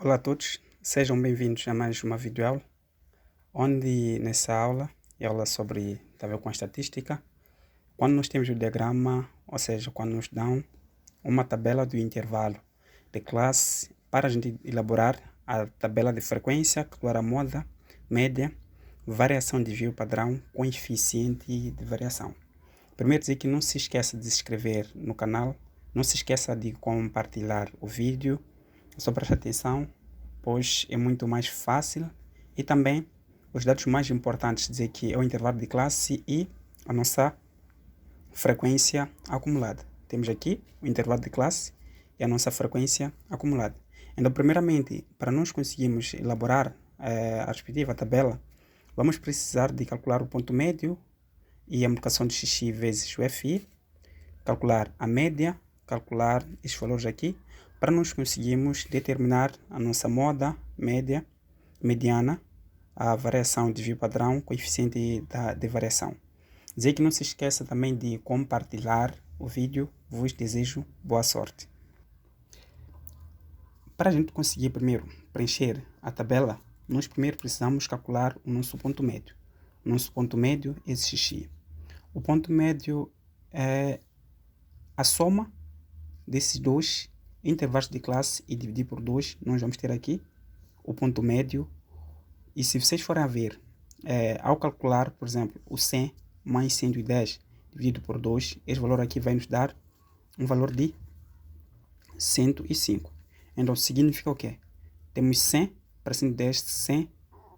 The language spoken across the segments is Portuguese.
Olá a todos, sejam bem-vindos a mais uma videoaula, onde nessa aula é aula sobre a ver com a estatística, quando nós temos o diagrama, ou seja, quando nos dão uma tabela do intervalo de classe para a gente elaborar a tabela de frequência, calcular a moda, média, variação de desvio padrão, coeficiente de variação. Primeiro dizer que não se esqueça de se inscrever no canal, não se esqueça de compartilhar o vídeo, só preste atenção, pois é muito mais fácil. E também os dados mais importantes, dizer que é o intervalo de classe e a nossa frequência acumulada. Temos aqui o intervalo de classe e a nossa frequência acumulada. Então, primeiramente, para nós conseguirmos elaborar a respectiva tabela, vamos precisar de calcular o ponto médio e a multiplicação de xi vezes o fi, calcular a média, calcular estes valores aqui, para nós conseguirmos determinar a nossa moda, média, mediana, a variação de desvio padrão, coeficiente de variação. Dizer que não se esqueça também de compartilhar o vídeo, vos desejo boa sorte. Para a gente conseguir primeiro preencher a tabela, nós primeiro precisamos calcular o nosso ponto médio. O nosso ponto médio é xi. O ponto médio é a soma desses dois intervalos de classe e dividir por 2, nós vamos ter aqui o ponto médio. E se vocês forem a ver, ao calcular, por exemplo, o 100 mais 110 dividido por 2, esse valor aqui vai nos dar um valor de 105. Então, significa o quê? Temos 100 para 110, 100,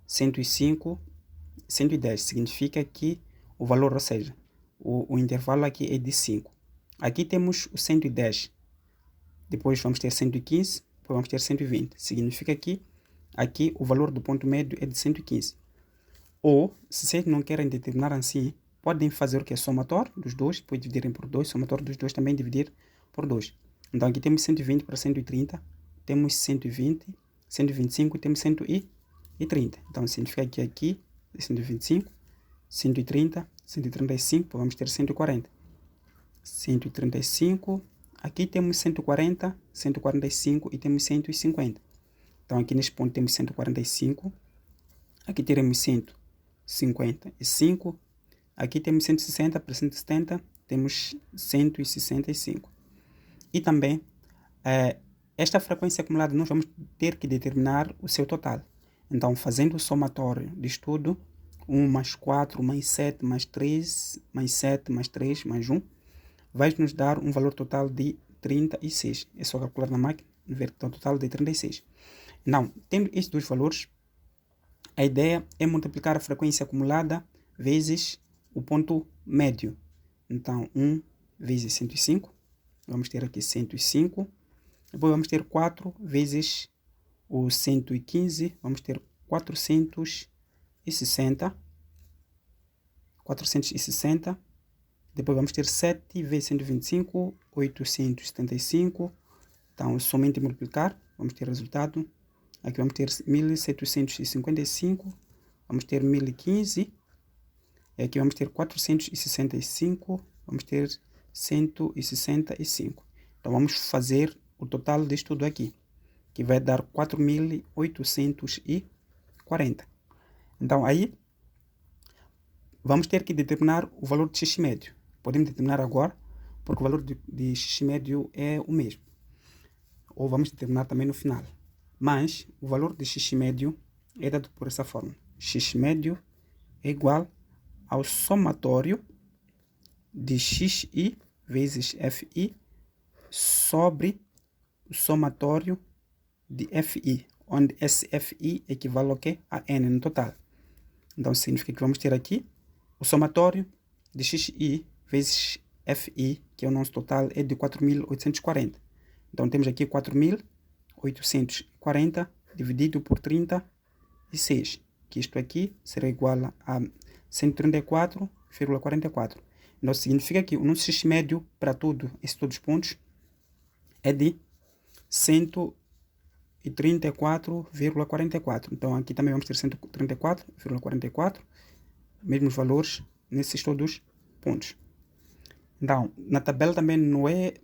105, 110. Significa que o valor, ou seja, o intervalo aqui é de 5. Aqui temos o 110. Depois vamos ter 115, depois vamos ter 120. Significa que aqui o valor do ponto médio é de 115. Ou, se vocês não querem determinar assim, podem fazer o que? Somatório dos dois, depois dividirem por 2, somatório dos dois também dividir por 2. Então aqui temos 120 para 130, temos 120, 125 e temos 130. Então significa que aqui é 125, 130, 135, vamos ter 140. 135, aqui temos 140, 145 e temos 150. Então aqui neste ponto temos 145, aqui teremos 155, aqui temos 160 para 170, temos 165. E também, esta frequência acumulada nós vamos ter que determinar o seu total. Então, fazendo o somatório de tudo, 1 mais 4 mais 7 mais 3 mais 7 mais 3 mais 1, vai nos dar um valor total de 36. É só calcular na máquina, ver o total de 36. Então, tendo estes dois valores, a ideia é multiplicar a frequência acumulada vezes o ponto médio. Então, 1 vezes 105, vamos ter aqui 105. Depois vamos ter 4 vezes o 115, vamos ter 460. 460. Depois vamos ter 7 vezes 125, 875. Então, somente multiplicar, vamos ter resultado. Aqui vamos ter 1755, vamos ter 1015. E aqui vamos ter 465, vamos ter 165. Então, vamos fazer o total disto tudo aqui, que vai dar 4.840. Então, aí, vamos ter que determinar o valor de xi médio. Podemos determinar agora, porque o valor de xi médio é o mesmo. Ou vamos determinar também no final. Mas o valor de xi médio é dado por essa forma. Xi médio é igual ao somatório de xi vezes fi sobre o somatório de fi, onde esse fi equivale ao quê? A n no total. Então significa que vamos ter aqui o somatório de xi vezes fi, que é o nosso total, é de 4.840. Então temos aqui 4.840 dividido por 36, que isto aqui será igual a 134,44. Então significa que o nosso xi médio para todos os pontos é de 134,44. Então aqui também vamos ter 134,44, mesmos valores nesses todos pontos. Então, na tabela também não é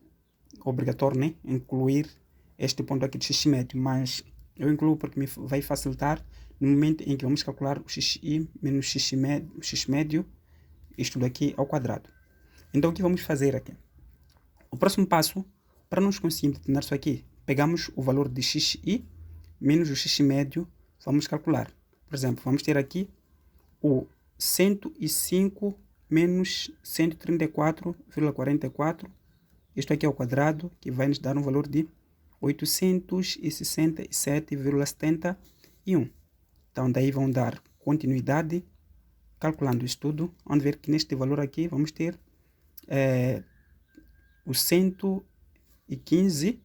obrigatório, né, incluir este ponto aqui de xi médio, mas Eu incluo porque me vai facilitar no momento em que vamos calcular o xi menos x médio, isto daqui ao quadrado. Então o que vamos fazer aqui? O próximo passo, para nós conseguirmos determinar isso aqui, pegamos o valor de xi menos o x médio, vamos calcular. Por exemplo, vamos ter aqui o 105 menos 134,44, isto aqui ao quadrado, que vai nos dar um valor de 867,71. Então, daí vão dar continuidade, calculando isso tudo. Vamos ver que neste valor aqui vamos ter o 115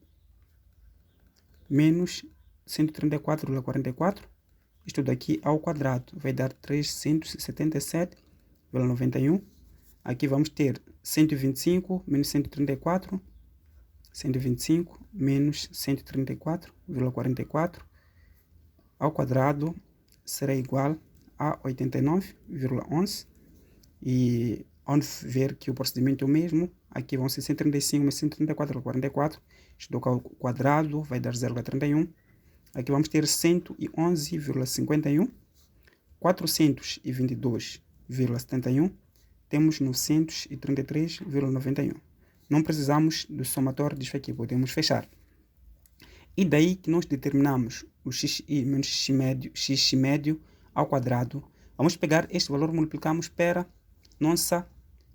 menos 134,44. Isto daqui ao quadrado vai dar 377,91. Aqui vamos ter 125 menos 134. 125 menos 134,44 ao quadrado será igual a 89,11. E vamos ver que o procedimento é o mesmo. Aqui vão ser 135 menos 134,44. Isto ao quadrado vai dar 0,31. Aqui vamos ter 111,51. 422,71. Temos 933,91. Não precisamos do somatório disso aqui, podemos fechar. E daí que nós determinamos o xi menos x médio ao quadrado. Vamos pegar este valor e multiplicamos para nossa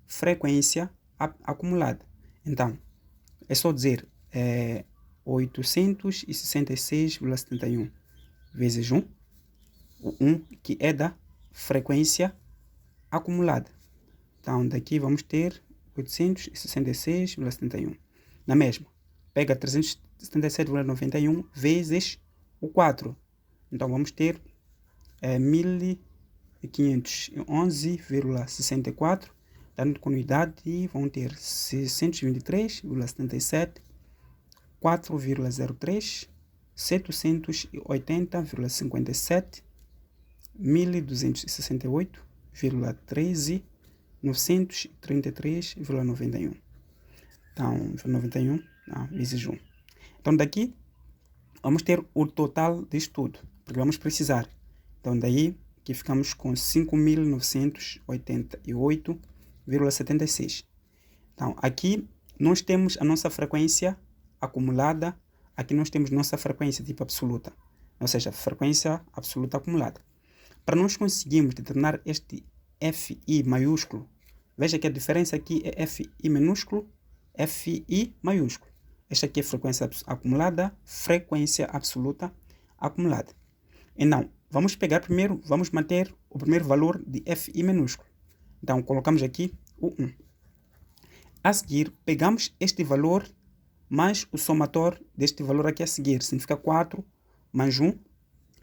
frequência acumulada. Então, é só dizer 866,71 vezes 1, o 1 que é da frequência acumulada. Então, daqui vamos ter 866,71. Na mesma, pega 377,91 vezes o 4. Então, vamos ter 1511,64. Dando continuidade, e vão ter 623,77, 4,03, 780,57, 1268,13, 933,91. Então, 91 vezes 1. Então, daqui vamos ter o total disto tudo, porque vamos precisar. Então, daí que ficamos com 5.988,76. Então, aqui nós temos a nossa frequência acumulada. Aqui nós temos nossa frequência tipo absoluta, ou seja, frequência absoluta acumulada. Para nós conseguirmos determinar este Fi maiúsculo, veja que a diferença aqui é Fi minúsculo, Fi maiúsculo. Esta aqui é frequência acumulada, frequência absoluta acumulada. Então, vamos pegar primeiro, vamos manter o primeiro valor de Fi minúsculo. Então, colocamos aqui o 1. A seguir, pegamos este valor mais o somatório deste valor aqui a seguir. Significa 4 mais 1,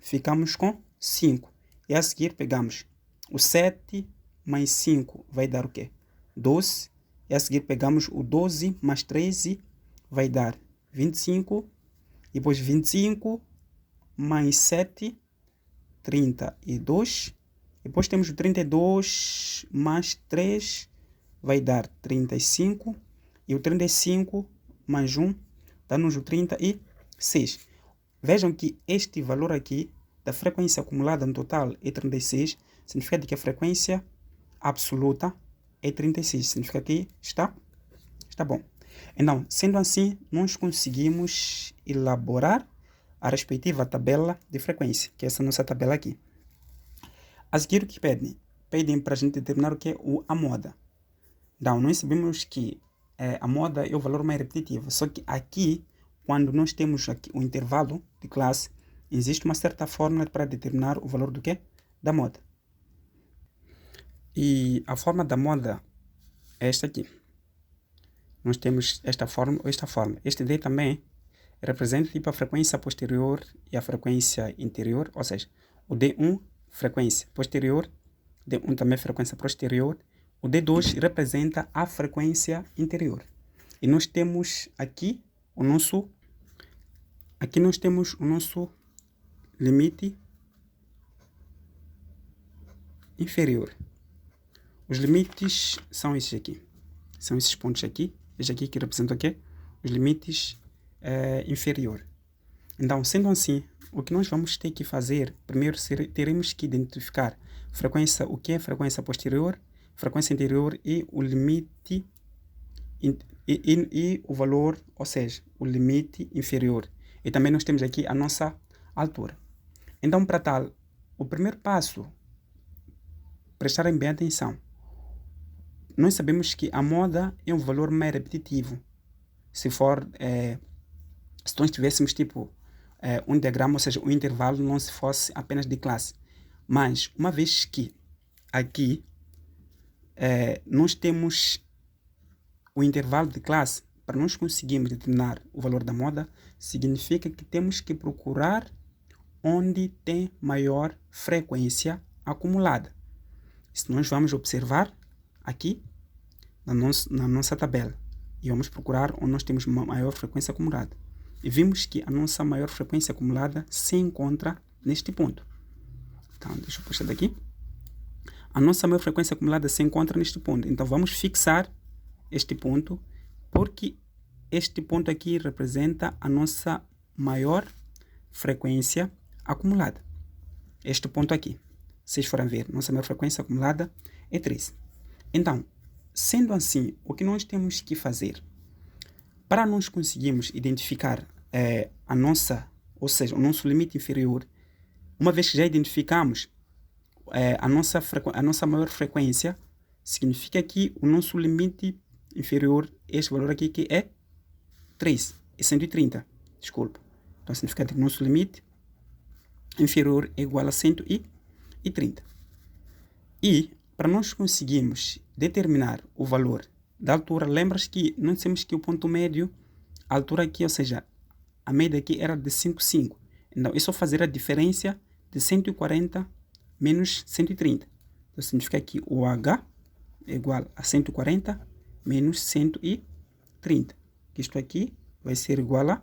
ficamos com 5. E a seguir, pegamos o 7 mais 5, vai dar o quê? 12. E a seguir, pegamos o 12 mais 13, vai dar 25. E depois 25 mais 7, 32. Depois temos o 32 mais 3, vai dar 35. E o 35 mais 1, dá-nos o 36. Vejam que este valor aqui, da frequência acumulada no total, é 36. Significa que a frequência absoluta é 36. Significa que está bom. Então, sendo assim, nós conseguimos elaborar a respectiva tabela de frequência, que é essa nossa tabela aqui. A seguir, o que pedem? Pedem para a gente determinar o que é a moda. Então, nós sabemos que a moda é o valor mais repetitivo, só que aqui, quando nós temos aqui o intervalo de classe, existe uma certa fórmula para determinar o valor do quê? Da moda. E a forma da moda é esta aqui. Nós temos esta forma ou esta forma. Este D também representa tipo a frequência posterior e a frequência interior, ou seja, o D1 frequência posterior, D1 também frequência posterior, o D2 representa a frequência interior. E nós temos aqui o nosso limite inferior. Os limites são esses aqui. São esses pontos aqui. Veja aqui que representam o quê? Os limites inferior. Então, sendo assim, o que nós vamos ter que fazer, primeiro teremos que identificar frequência, o que é frequência posterior, frequência anterior e o limite e o valor, ou seja, o limite inferior. E também nós temos aqui a nossa altura. Então, para tal, o primeiro passo, prestarem bem atenção. Nós sabemos que a moda é um valor mais repetitivo. Se nós tivéssemos tipo um diagrama, ou seja, um intervalo não se fosse apenas de classe. Mas, uma vez que aqui nós temos o intervalo de classe, para nós conseguirmos determinar o valor da moda, significa que temos que procurar onde tem maior frequência acumulada. Se nós vamos observar aqui na nossa tabela e vamos procurar onde nós temos maior frequência acumulada. E vimos que a nossa maior frequência acumulada se encontra neste ponto. Então, deixa eu puxar daqui. A nossa maior frequência acumulada se encontra neste ponto. Então, vamos fixar este ponto, porque este ponto aqui representa a nossa maior frequência acumulada. Este ponto aqui. Se vocês forem ver, nossa maior frequência acumulada é 13. Então, sendo assim, o que nós temos que fazer para nós conseguirmos identificar ou seja, o nosso limite inferior, uma vez que já identificamos a nossa maior frequência, significa que o nosso limite inferior é este valor aqui, que é 3, e 130, desculpa. Então, significa que o nosso limite inferior é igual a 130. E, para nós conseguirmos determinar o valor da altura, lembra-se que nós dissemos que o ponto médio, a altura aqui, ou seja, a média aqui era de 5,5. Então, é só fazer a diferença de 140 menos 130. Então, significa que o H é igual a 140 menos 130. Isto aqui vai ser igual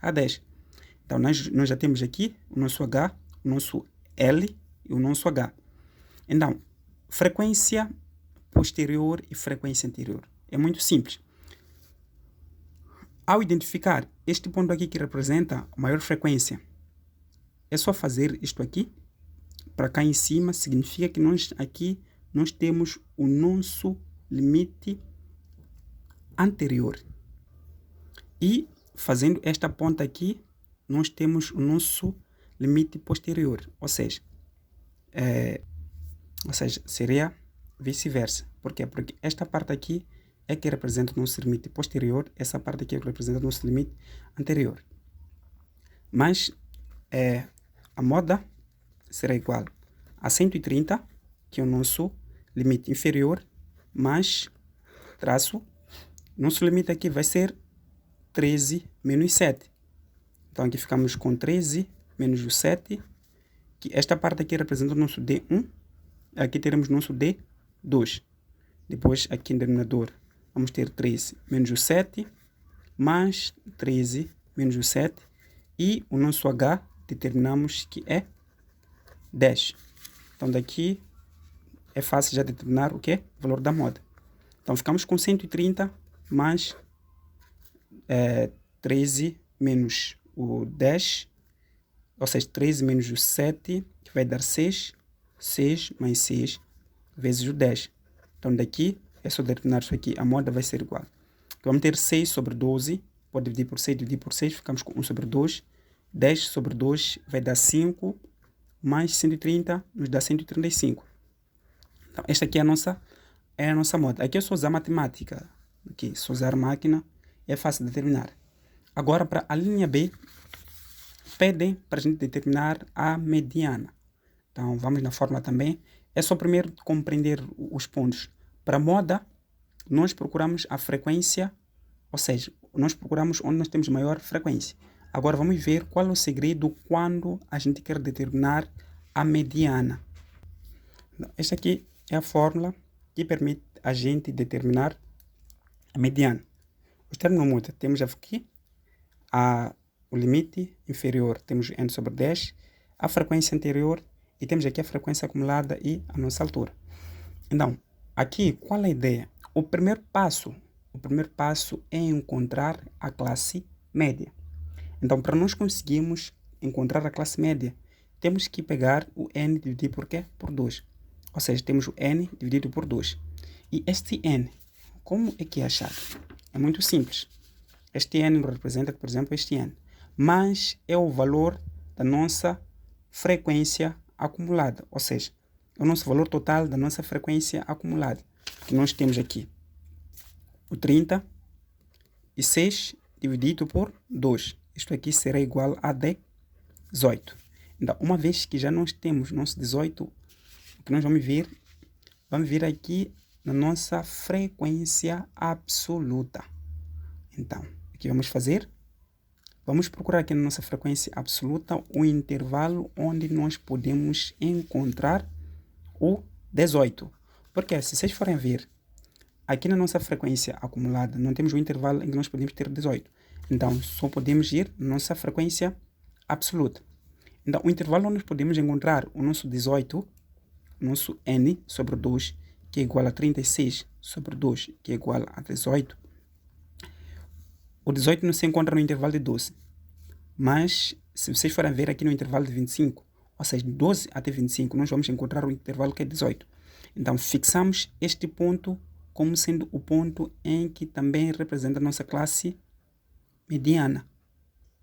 a 10. Então, nós já temos aqui o nosso H, o nosso L e o nosso H. Então, frequência posterior e frequência anterior. É muito simples. Ao identificar este ponto aqui que representa a maior frequência, é só fazer isto aqui. Para cá em cima, significa que nós temos o nosso limite anterior. E fazendo esta ponta aqui, nós temos o nosso limite posterior. Ou seja, seria vice-versa. Por quê? Porque esta parte aqui é que representa o nosso limite posterior, essa parte aqui é que representa o nosso limite anterior. Mas a moda será igual a 130, que é o nosso limite inferior, mais traço. Nosso limite aqui vai ser 13 menos 7. Então aqui ficamos com 13 menos o 7, que esta parte aqui representa o nosso D1, aqui teremos o nosso D2. Depois aqui no denominador vamos ter 13 menos o 7, mais 13 menos o 7, e o nosso H determinamos que é 10. Então daqui é fácil já determinar o que é o valor da moda. Então ficamos com 130 mais 13 menos o 10, ou seja, 13 menos o 7, que vai dar 6, 6 mais 6 vezes o 10. Então daqui é só determinar isso aqui, a moda vai ser igual. Então, vamos ter 6 sobre 12, pode dividir por 6, ficamos com 1 sobre 2. 10 sobre 2 vai dar 5, mais 130 nos dá 135. Então, esta aqui é a nossa moda. Aqui é só usar matemática. Aqui, só usar máquina, é fácil de determinar. Agora, para a linha B, pedem para a gente determinar a mediana. Então, vamos na fórmula também. É só primeiro compreender os pontos. Para a moda, nós procuramos a frequência, ou seja, nós procuramos onde nós temos maior frequência. Agora vamos ver qual é o segredo quando a gente quer determinar a mediana. Esta aqui é a fórmula que permite a gente determinar a mediana. Os termos não mudam. Temos aqui o limite inferior, temos n sobre 10, a frequência anterior, e temos aqui a frequência acumulada e a nossa altura. Então, aqui, qual é a ideia? O primeiro passo é encontrar a classe média. Então, para nós conseguirmos encontrar a classe média, temos que pegar o n dividido por quê? Por 2. Ou seja, temos o n dividido por 2. E este n, como é que é achado? É muito simples. Este n representa, por exemplo, este n. Mas é o valor da nossa frequência acumulada. Ou seja, é o nosso valor total da nossa frequência acumulada. Que nós temos aqui o 36 dividido por 2. Isto aqui será igual a 18. Então, uma vez que já nós temos nosso 18, o que nós vamos vir aqui na nossa frequência absoluta. Então, o que vamos fazer? Vamos procurar aqui na nossa frequência absoluta o intervalo onde nós podemos encontrar o 18. Porque se vocês forem ver, aqui na nossa frequência acumulada, não temos o intervalo em que nós podemos ter 18. Então, só podemos ir na nossa frequência absoluta. Então, o intervalo onde nós podemos encontrar o nosso 18, o nosso n sobre 2, que é igual a 36 sobre 2, que é igual a 18. O 18 não se encontra no intervalo de 12. Mas, se vocês forem ver aqui no intervalo de 25, ou seja, de 12 até 25, nós vamos encontrar o intervalo que é 18. Então, fixamos este ponto como sendo o ponto em que também representa a nossa classe mediana.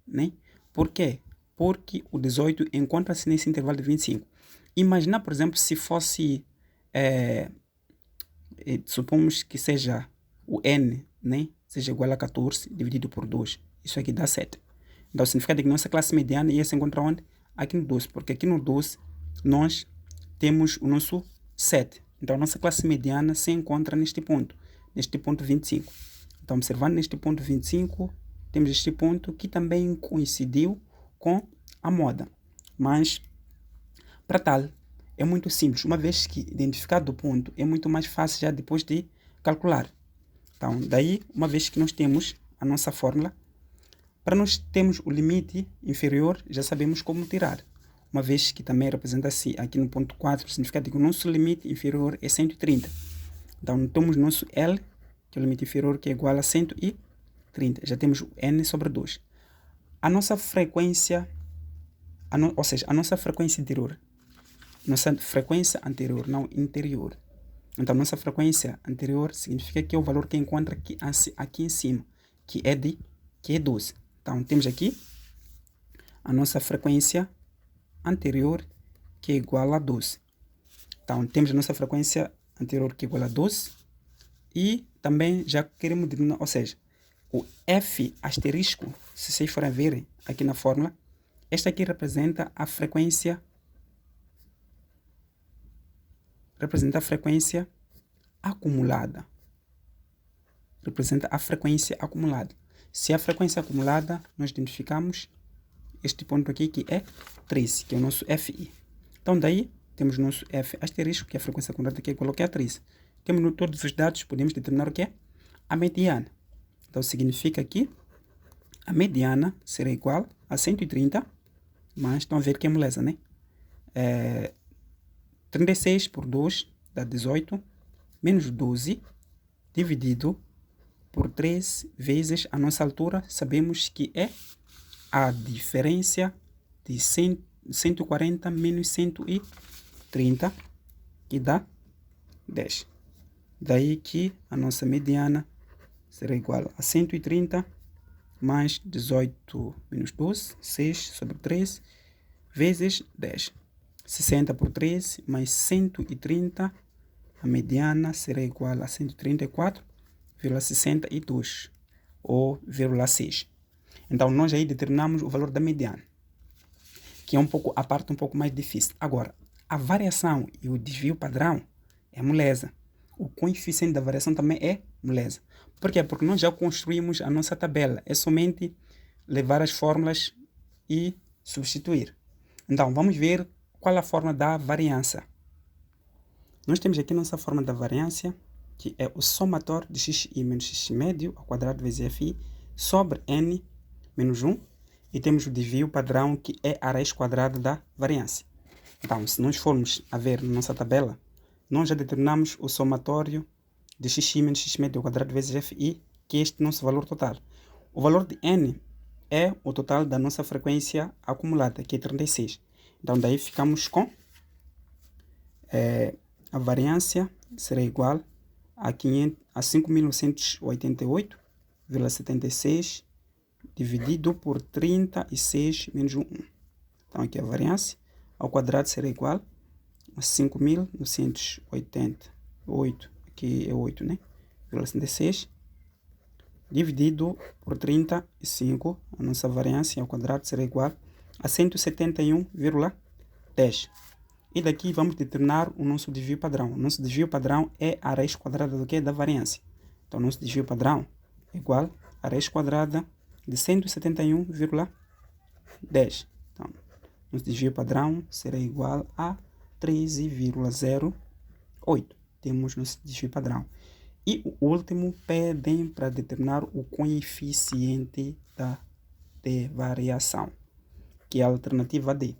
Né? Por quê? Porque o 18 encontra-se nesse intervalo de 25. Imagina, por exemplo, se fosse, supomos que seja o n, né? Seja igual a 14 dividido por 2. Isso aqui dá 7. Então, significa que nossa classe mediana ia se encontrar onde? Aqui no 12, porque aqui no 12 nós temos o nosso 7. Então, nossa classe mediana se encontra neste ponto 25. Então, observando neste ponto 25, temos este ponto que também coincidiu com a moda. Mas, para tal, é muito simples. Uma vez que identificado o ponto, é muito mais fácil já depois de calcular. Então, daí, uma vez que nós temos a nossa fórmula, para nós termos o limite inferior, já sabemos como tirar. Uma vez que também representa-se aqui no ponto 4, significa que o nosso limite inferior é 130. Então, temos o nosso L, que é o limite inferior, que é igual a 130. Já temos o N sobre 2. A nossa frequência, ou seja, a nossa frequência interior. Nossa frequência anterior, não interior. Então, nossa frequência anterior significa que é o valor que encontra aqui em cima, que é 12. Então, temos aqui a nossa frequência anterior, que é igual a 12. Então, temos a nossa frequência anterior, que é igual a 12. E também já queremos determinar, ou seja, o F asterisco, se vocês forem ver aqui na fórmula, esta aqui representa a frequência acumulada. Representa a frequência acumulada. Se a frequência acumulada, nós identificamos este ponto aqui, que é 13, que é o nosso FI. Então, daí, temos o nosso F asterisco, que é a frequência acumulada, que é igual a 13. Temos todos os dados, podemos determinar o que é? A mediana. Então, significa que a mediana será igual a 130, mas estão a ver que é moleza, né? 36 por 2 dá 18, menos 12, dividido por 3 vezes a nossa altura, sabemos que é a diferença de 140 menos 130, que dá 10. Daí que a nossa mediana será igual a 130 mais 18 menos 12, 6 sobre 3, vezes 10. 60 por 3 mais 130, a mediana será igual a 134,62 ou 0,6. Então, nós aí determinamos o valor da mediana, que é a parte um pouco mais difícil. Agora, a variação e o desvio padrão é moleza. O coeficiente da variação também é moleza. Por quê? Porque nós já construímos a nossa tabela. É somente levar as fórmulas e substituir. Então, vamos ver qual é a forma da variância. Nós temos aqui a nossa forma da variância, que é o somatório de xi menos xi médio ao quadrado vezes fi sobre n menos 1. E temos o desvio padrão, que é a raiz quadrada da variância. Então, se nós formos a ver na nossa tabela, nós já determinamos o somatório de xi menos xi médio ao quadrado vezes fi, que é este nosso valor total. O valor de n é o total da nossa frequência acumulada, que é 36. Então, daí ficamos com a variância será igual a 5.988,76 dividido por 36 menos 1. Então, aqui a variância ao quadrado será igual a 5.988, aqui é 8, né? 0,76 dividido por 35, a nossa variância ao quadrado será igual a 171,10. E daqui vamos determinar o nosso desvio padrão. O nosso desvio padrão é a raiz quadrada do que? Da variância. Então, o nosso desvio padrão é igual a raiz quadrada de 171,10. Então, nosso desvio padrão será igual a 13,08. Temos nosso desvio padrão. E o último, pedem para determinar o coeficiente de variação, que é a alternativa D.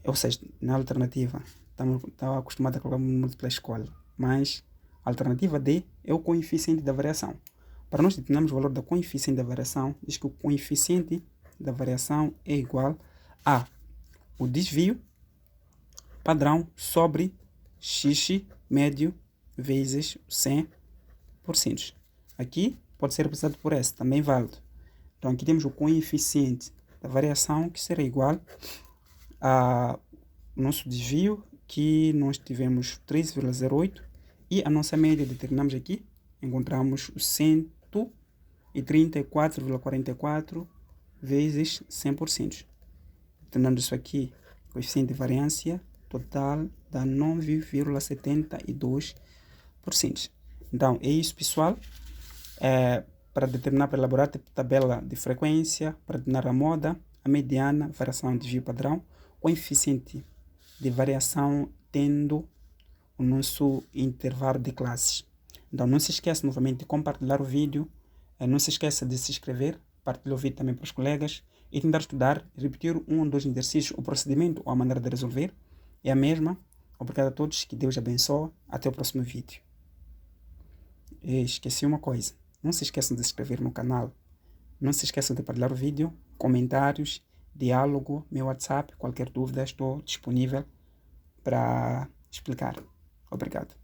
Ou seja, na alternativa, estamos acostumados a colocar múltipla escolha, mas a alternativa D é o coeficiente da variação. Para nós determinarmos o valor do coeficiente da variação, diz que o coeficiente da variação é igual a o desvio padrão sobre x médio vezes 100%. Aqui pode ser representado por S, também válido. Então aqui temos o coeficiente da variação, que será igual a nosso desvio, que nós tivemos 13,08, e a nossa média determinamos aqui, encontramos o 134,44 vezes 100%. Determinando isso aqui, coeficiente de variância total dá 9,72%. Então, é isso, pessoal. Para determinar, para elaborar a tabela de frequência, para determinar a moda, a mediana, variação de desvio padrão, coeficiente de variação tendo o nosso intervalo de classes. Então, não se esqueça novamente de compartilhar o vídeo, não se esqueça de se inscrever, partilhar o vídeo também para os colegas e tentar estudar, repetir um ou dois exercícios. O procedimento ou a maneira de resolver é a mesma. Obrigado a todos, que Deus abençoe. Até o próximo vídeo. E esqueci uma coisa, não se esqueçam de se inscrever no canal, não se esqueçam de partilhar o vídeo, comentários, diálogo, meu WhatsApp, qualquer dúvida estou disponível para explicar. Obrigado.